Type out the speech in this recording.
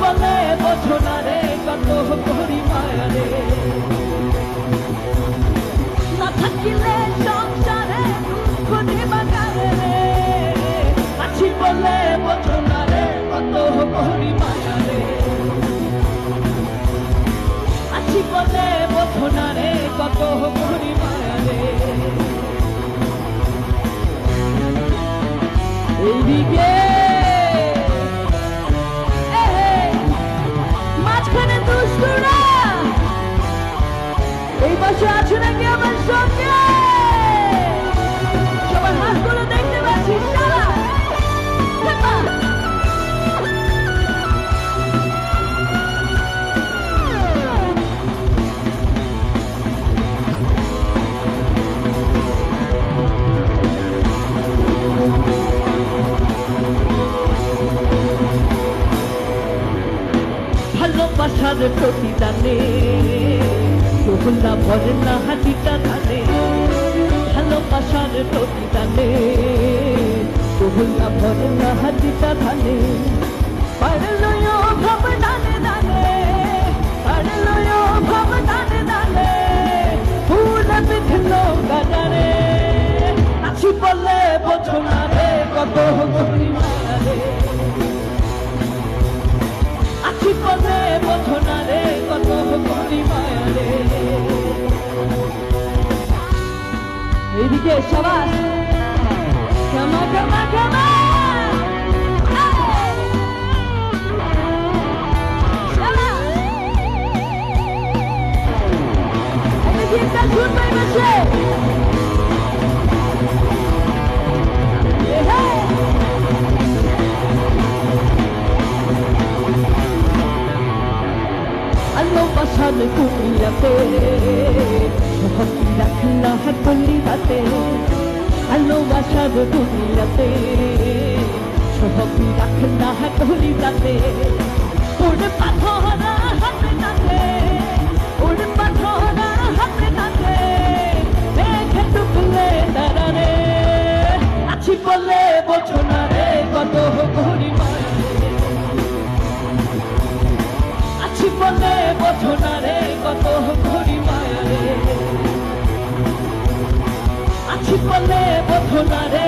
বলে বোঝো না রে কত করি মায়া রে না থাকিলে সংসারে খুঁজে বাগারে রে আছি বলে বোঝো না রে কত করি মায়া রে আছি বলে বোঝো না রে কত করি মায়া রে এইদিকে মাঝখানে দুষ্টুরা এই পাশে আছে নাকি আমার সঙ্গে সবার হাতগুলো দেখতে পাচ্ছি সারা ভালোবাসার প্রতিদানে রোহল্লা ভরে না হাতিটা ধানে ভালোবাসার প্রতিদানে রোহল্লা ভরে না হাতিটা ধানে পারলয় ভাব দানে দানে পারলয় ভাব দানে দানে ফুল বিধলো গাজারে আছি বলে বোঝো না রে কত করি মায়া রে আছি বলে বোঝো না রে কত করি মায়া রে এইদিকে সবাই কামা কামা কামা একটা সুর পাই বসে ভালোবাসার কুমিরাতে সহকি রাখলা হাতলি রাতে ভালোবাসার কুমিরাতে সহকি রাখলা হাতলি রাতে ওরে পাথরা হাতে নাতে ওরে পাথরা হাতে নাতে দেখে টুকলে দাঁড়ারে আছি বলে বোঝো না রে কত করি মায়া আছি বলে বোঝো না রে কত করি মায়া রে আছি বলে বোঝো না রে